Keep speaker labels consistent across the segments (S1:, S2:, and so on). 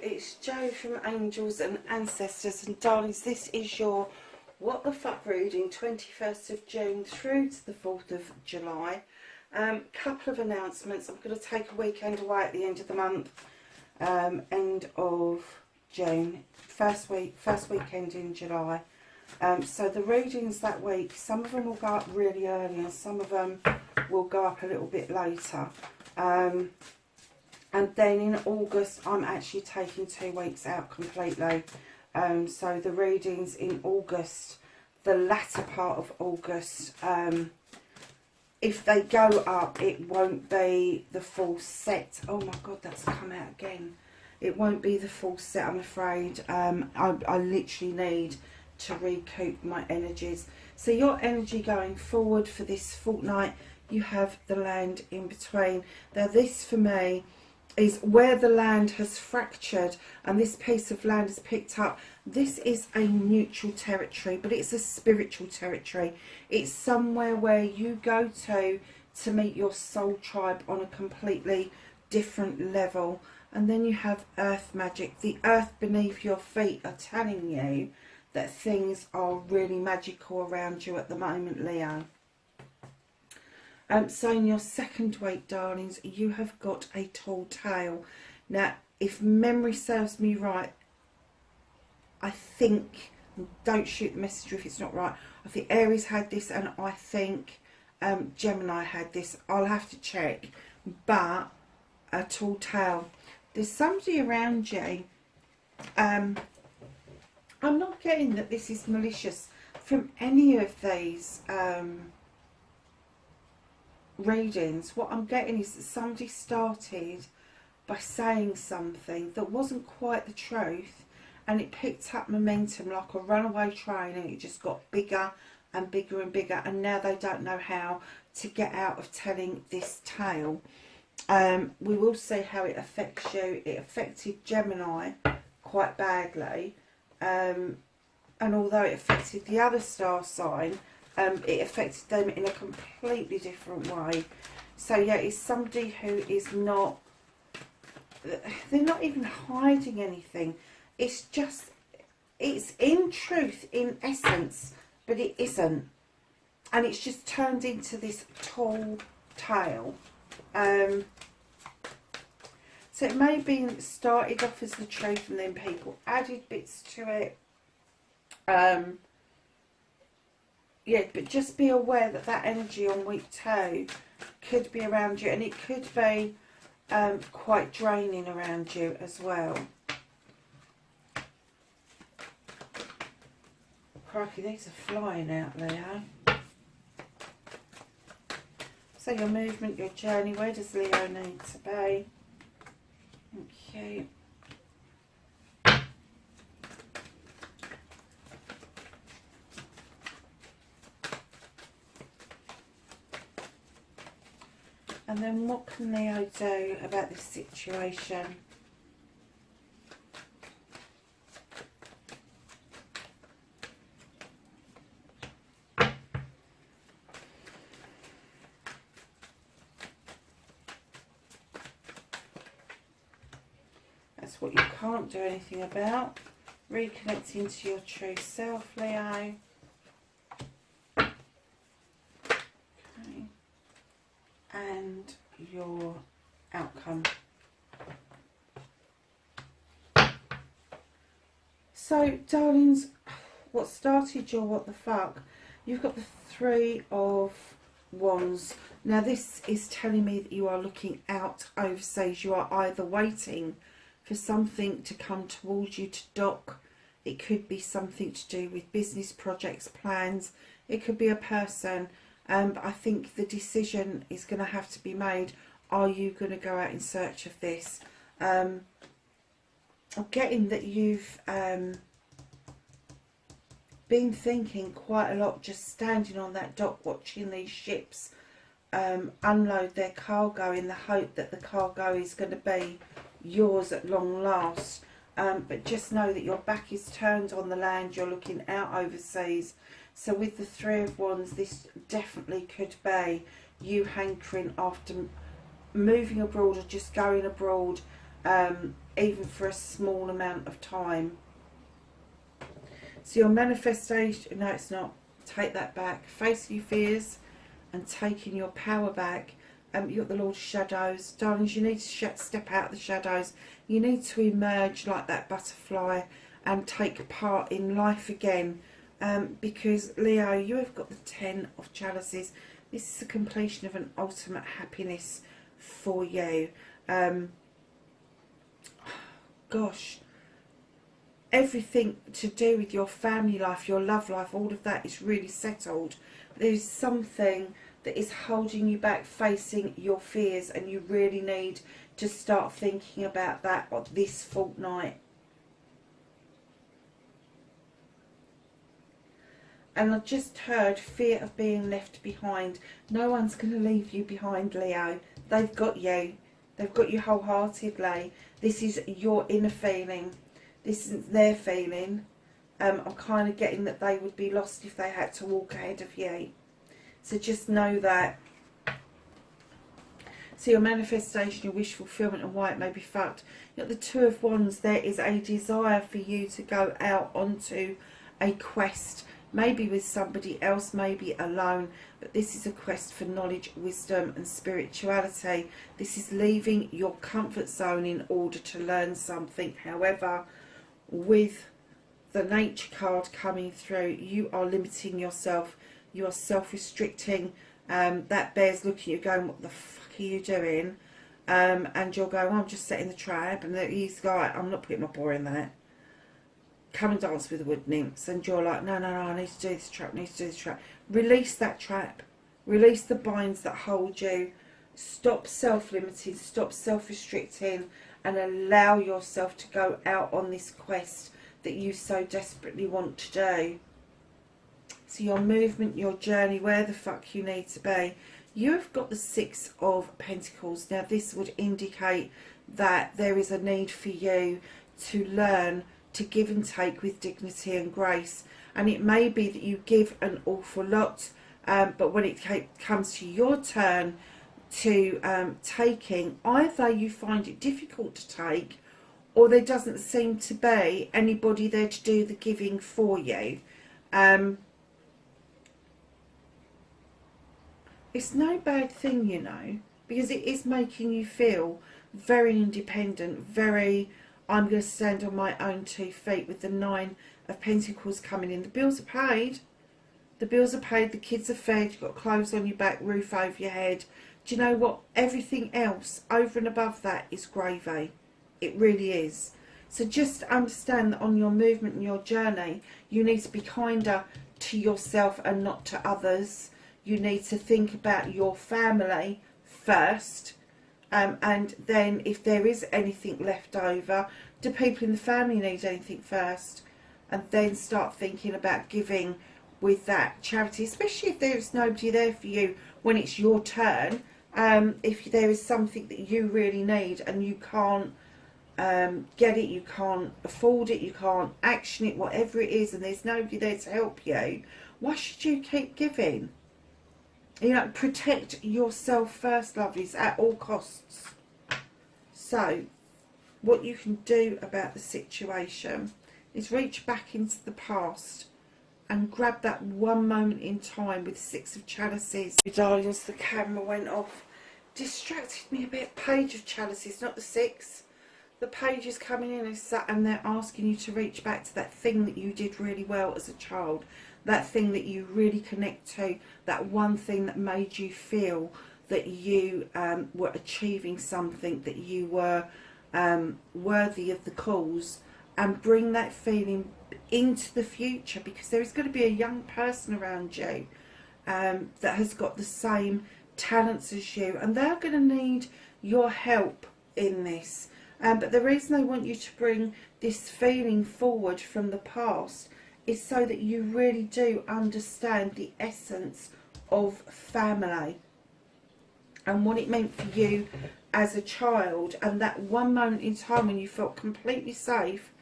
S1: it's Jo from Angels and Ancestors, and darlings, this is your What the Fuck reading, 21st of June through to the 4th of July. Couple of announcements. I'm going to take a weekend away at the end of the month, end of June, first weekend in July. So the readings that week, some of them will go up really early and some of them will go up a little bit later. And then in August, I'm actually taking 2 weeks out completely. So the readings in August, the latter part of August, if they go up, it won't be the full set. Oh my God, that's come out again. It won't be the full set, I'm afraid. I literally need to recoup my energies. So your energy going forward for this fortnight, you have the land in between. Now this for me is where the land has fractured and this piece of land is picked up. This is a neutral territory, but it's a spiritual territory. It's somewhere where you go to meet your soul tribe on a completely different level. And then you have earth magic. The earth beneath your feet are telling you that things are really magical around you at the moment, Leo. So in your second week, darlings, you have got a tall tale. Now, if memory serves me right, I think, don't shoot the messenger if it's not right, I think Aries had this and I think Gemini had this. I'll have to check. But a tall tale. There's somebody around you. I'm not getting that this is malicious from any of these readings. What I'm getting is that somebody started by saying something that wasn't quite the truth, and it picked up momentum like a runaway train, and it just got bigger and bigger and bigger, and now they don't know how to get out of telling this tale. We will see how it affects you. It affected Gemini quite badly, and although it affected the other star sign, it affected them in a completely different way. So yeah, it's somebody who is not, they're not even hiding anything. It's just, it's in truth, in essence, but it isn't. And it's just turned into this tall tale. So it may be started off as the truth and then people added bits to it. Yeah, but just be aware that that energy on week 2 could be around you, and it could be quite draining around you as well. Crikey, these are flying out, Leo. So your movement, your journey, where does Leo need to be? Thank you. And then what can Leo do about this situation? That's what you can't do anything about. Reconnecting to your true self, Leo. And your outcome. So, darlings, what started your what the fuck? You've got the 3 of Wands. Now, this is telling me that you are looking out overseas. You are either waiting for something to come towards you to dock. It could be something to do with business projects, plans. It could be a person. But I think the decision is going to have to be made. Are you going to go out in search of this? I'm getting that you've been thinking quite a lot, just standing on that dock watching these ships unload their cargo in the hope that the cargo is going to be yours at long last. But just know that your back is turned on the land. You're looking out overseas. So with the 3 of Wands, this definitely could be you hankering after moving abroad or just going abroad. even for a small amount of time. So your manifestation, no it's not, take that back, facing your fears and taking your power back. You've got the Lord of Shadows. Darlings, you need to step out of the shadows. You need to emerge like that butterfly and take part in life again. Because, Leo, you have got the 10 of Chalices. This is the completion of an ultimate happiness for you. Gosh. Everything to do with your family life, your love life, all of that is really settled. There's something that is holding you back, facing your fears, and you really need to start thinking about that this fortnight. And I just heard fear of being left behind. No one's going to leave you behind, Leo. They've got you. They've got you wholeheartedly. This is your inner feeling. This isn't their feeling. I'm kind of getting that they would be lost if they had to walk ahead of you. So just know that. So your manifestation, your wish fulfillment, and why it may be fucked. You've got the Two of Wands. There is a desire for you to go out onto a quest. Maybe with somebody else, maybe alone. But this is a quest for knowledge, wisdom and spirituality. This is leaving your comfort zone in order to learn something. However, with the Nature card coming through, you are limiting yourself. You are self-restricting. That bear's looking at you going, what the fuck are you doing? And you're going, well, I'm just setting the trap. And he's like, I'm not putting my paw in that. Come and dance with the wood nymphs. And you're like, no, I need to do this trap, I need to do this trap. Release that trap. Release the binds that hold you. Stop self-limiting, stop self-restricting, and allow yourself to go out on this quest that you so desperately want to do. So your movement, your journey, where the fuck you need to be. You have got the Six of Pentacles. Now this would indicate that there is a need for you to learn to give and take with dignity and grace. And it may be that you give an awful lot, but when it comes to your turn to taking, either you find it difficult to take, or there doesn't seem to be anybody there to do the giving for you. It's no bad thing, you know, because it is making you feel very independent, very, I'm going to stand on my own 2 feet, with the 9 of Pentacles coming in. The bills are paid. The bills are paid, the kids are fed, you've got clothes on your back, roof over your head. Do you know what? Everything else over and above that is gravy. It really is. So just understand that on your movement and your journey, you need to be kinder to yourself and not to others. You need to think about your family first. And then if there is anything left over, do people in the family need anything first? And then start thinking about giving with that charity, especially if there's nobody there for you when it's your turn. If there is something that you really need and you can't get it, you can't afford it, you can't action it, whatever it is, and there's nobody there to help you, why should you keep giving? You know, protect yourself first, lovelies, at all costs. So, what you can do about the situation is reach back into the past and grab that one moment in time with 6 of Chalices. Darlings, the camera went off. Distracted me a bit. Page of Chalices, not the 6. The page is coming in and they're asking you to reach back to that thing that you did really well as a child. That thing that you really connect to. That one thing that made you feel that you were achieving something, that you were worthy of the cause. And bring that feeling into the future, because there is going to be a young person around you that has got the same talents as you, and they're going to need your help in this. But the reason I want you to bring this feeling forward from the past is so that you really do understand the essence of family and what it meant for you as a child, and that one moment in time when you felt completely safe,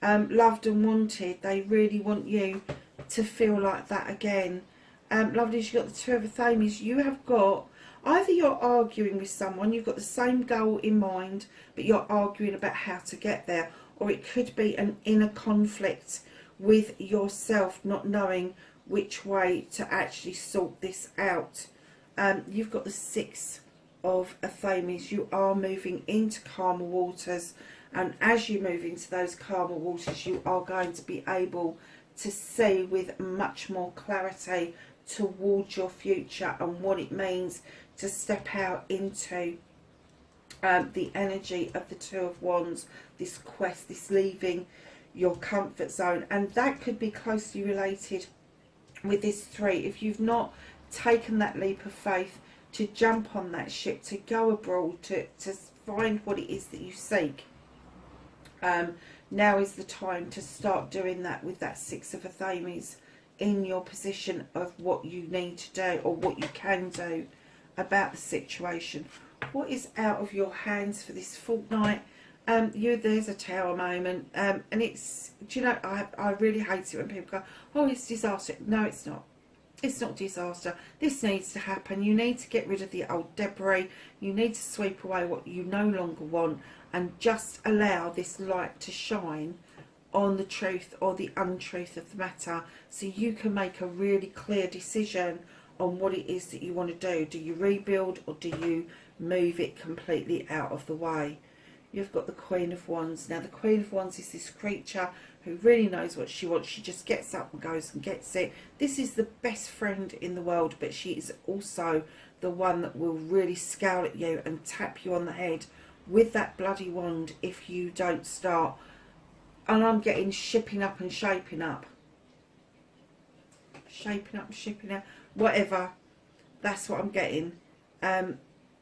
S1: loved and wanted. They really want you to feel like that again. Lovelies, you've got the 2 of Athames. You have got Either you're arguing with someone, you've got the same goal in mind, but you're arguing about how to get there. Or it could be an inner conflict with yourself, not knowing which way to actually sort this out. You've got the Six of Athames. You are moving into calmer waters, and as you move into those calmer waters, you are going to be able to see with much more clarity towards your future and what it means to step out into the energy of the Two of Wands, this quest, this leaving your comfort zone. And that could be closely related with this Three. If you've not taken that leap of faith to jump on that ship, to go abroad, to find what it is that you seek, now is the time to start doing that with that Six of Athames in your position of what you need to do or what you can do about the situation. What is out of your hands for this fortnight? There's a Tower moment, and it's, do you know, I really hate it when people go, oh, it's disaster. No, it's not. It's not disaster. This needs to happen. You need to get rid of the old debris. You need to sweep away what you no longer want and just allow this light to shine on the truth or the untruth of the matter, so you can make a really clear decision on what it is that you want to do. Do you rebuild, or do you move it completely out of the way? You've got the Queen of Wands. Now the Queen of Wands is this creature who really knows what she wants. She just gets up and goes and gets it. This is the best friend in the world, but she is also the one that will really scowl at you and tap you on the head with that bloody wand if you don't start. And I'm getting shipping up and shaping up. Shaping up and shipping up. Whatever. That's what I'm getting.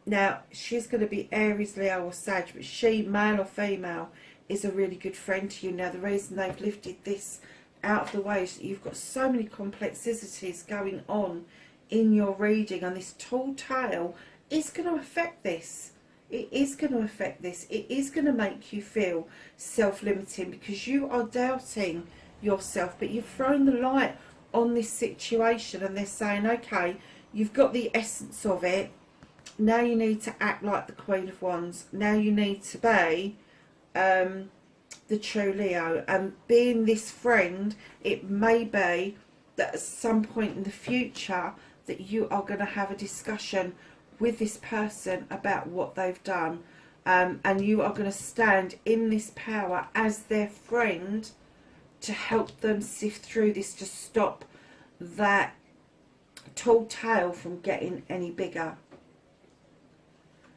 S1: Now, she's going to be Aries, Leo or Sag, but she, male or female, is a really good friend to you. Now, the reason they've lifted this out of the way is that you've got so many complexities going on in your reading, and this tall tale is going to affect this. It is going to affect this. It is going to make you feel self-limiting because you are doubting yourself, but you've thrown the light on this situation and they're saying, okay, you've got the essence of it. Now you need to act like the Queen of Wands. Now you need to be the true Leo. And being this friend, it may be that at some point in the future that you are going to have a discussion with this person about what they've done, and you are going to stand in this power as their friend to help them sift through this, to stop that tall tale from getting any bigger.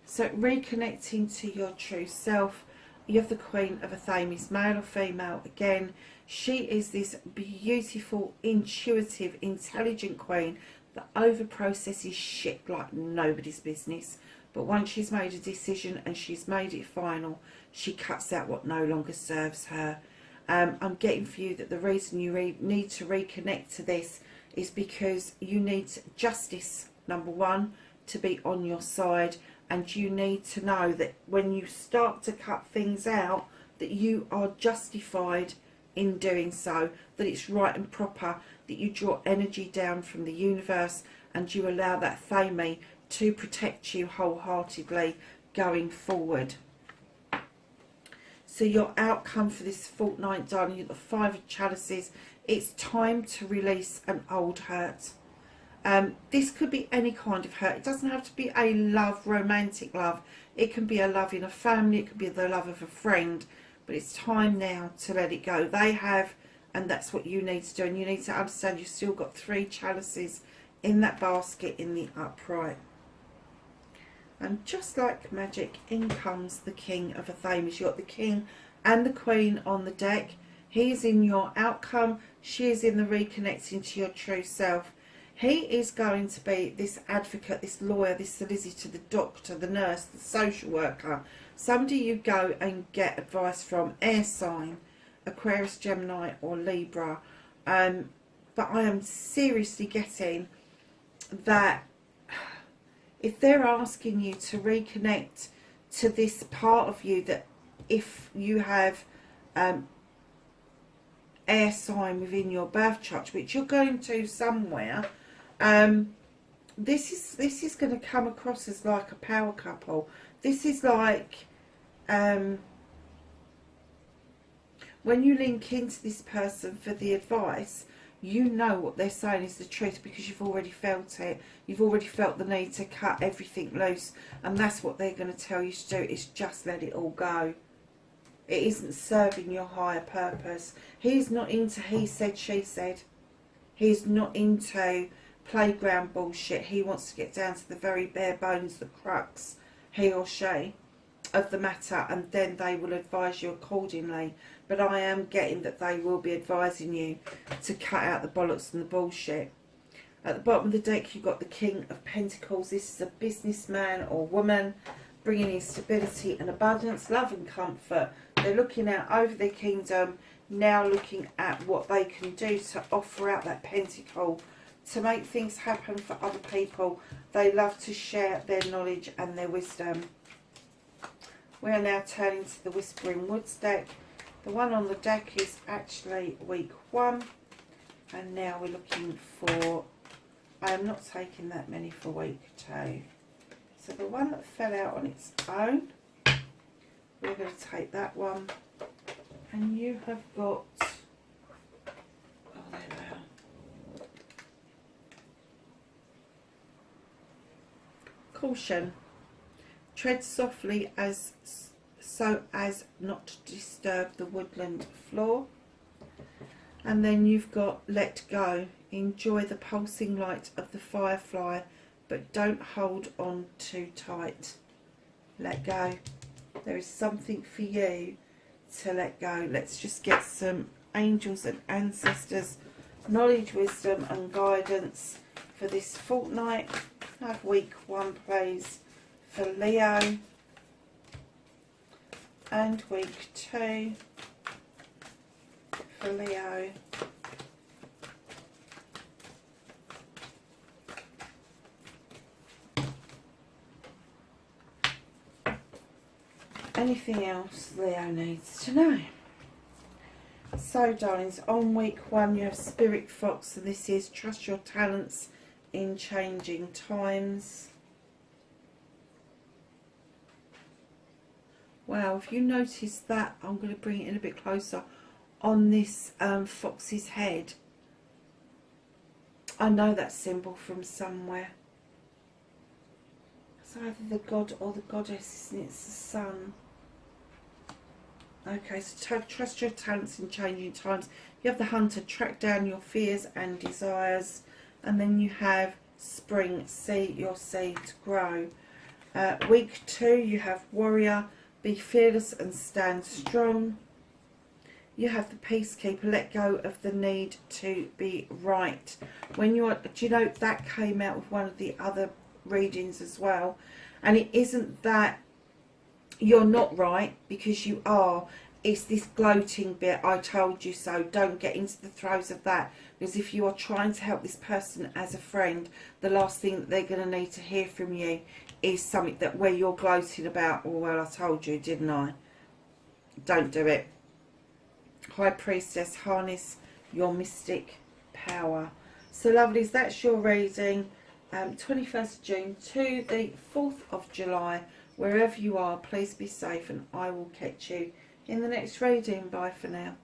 S1: So reconnecting to your true self, you have the Queen of Athames, male or female. Again, she is this beautiful, intuitive, intelligent queen that over processes shit like nobody's business, but once she's made a decision and she's made it final, she cuts out what no longer serves her. I'm getting for you that the reason you need to reconnect to this is because you need justice, number one, to be on your side, and you need to know that when you start to cut things out, that you are justified in doing so, that it's right and proper, that you draw energy down from the universe and you allow that Thame to protect you wholeheartedly going forward. So your outcome for this fortnight, darling, you've got the Five of Chalices. It's time to release an old hurt. This could be any kind of hurt. It doesn't have to be a love, romantic love. It can be a love in a family. It could be the love of a friend. But it's time now to let it go. They have, and that's what you need to do. And you need to understand you've still got 3 chalices in that basket in the upright. And just like magic, in comes the King of Athames. You've got the King and the Queen on the deck. He is in your outcome. She is in the reconnecting to your true self. He is going to be this advocate, this lawyer, this solicitor, the doctor, the nurse, the social worker. Somebody you go and get advice from, air sign, Aquarius, Gemini or Libra. But I am seriously getting that if they're asking you to reconnect to this part of you, that if you have air sign within your birth chart, which you're going to somewhere, this is going to come across as like a power couple. This is like when you link into this person for the advice, you know what they're saying is the truth because you've already felt it. You've already felt the need to cut everything loose, and that's what they're going to tell you to do, is just let it all go. It isn't serving your higher purpose. He's not into he said, she said. He's not into playground bullshit. He wants to get down to the very bare bones, the crux, he or she, of the matter, and then they will advise you accordingly. But I am getting that they will be advising you to cut out the bollocks and the bullshit. At the bottom of the deck, you've got the King of Pentacles. This is a businessman or woman bringing in stability and abundance, love and comfort. They're looking out over their kingdom, now looking at what they can do to offer out that pentacle, to make things happen for other people. They love to share their knowledge and their wisdom. We are now turning to the Whispering Woods deck. The one on the deck is actually week 1. And now we're looking for, I am not taking that many for week 2. So the one that fell out on its own, we're going to take that one. And you have got, oh there they are. Caution. Tread softly so as not to disturb the woodland floor. And then you've got let go. Enjoy the pulsing light of the firefly, but don't hold on too tight. Let go. There is something for you to let go. Let's just get some angels and ancestors, knowledge, wisdom and guidance for this fortnight. Have week 1 please for Leo, and week 2 for Leo. Anything else Leo needs to know? So darlings, on week 1 you have Spirit Fox, and this is trust your talents in changing times. Wow, if you notice that, I'm going to bring it in a bit closer, on this fox's head. I know that symbol from somewhere. It's either the god or the goddess, and it's the sun. Okay, so trust your talents in changing times. You have the hunter, track down your fears and desires. And then you have spring, see your seeds grow. Week 2, you have warrior, be fearless and stand strong. You have the peacekeeper, let go of the need to be right. When you are, do you know that came out with one of the other readings as well? And it isn't that you're not right, because you are. It's this gloating bit, I told you so. Don't get into the throes of that, because if you are trying to help this person as a friend, the last thing that they're going to need to hear from you is something that where you're gloating about, oh well, I told you, didn't I? Don't do it. High Priestess, harness your mystic power. So lovelies, that's your reading, 21st June to the 4th of July. Wherever you are, please be safe, and I will catch you in the next reading. Bye for now.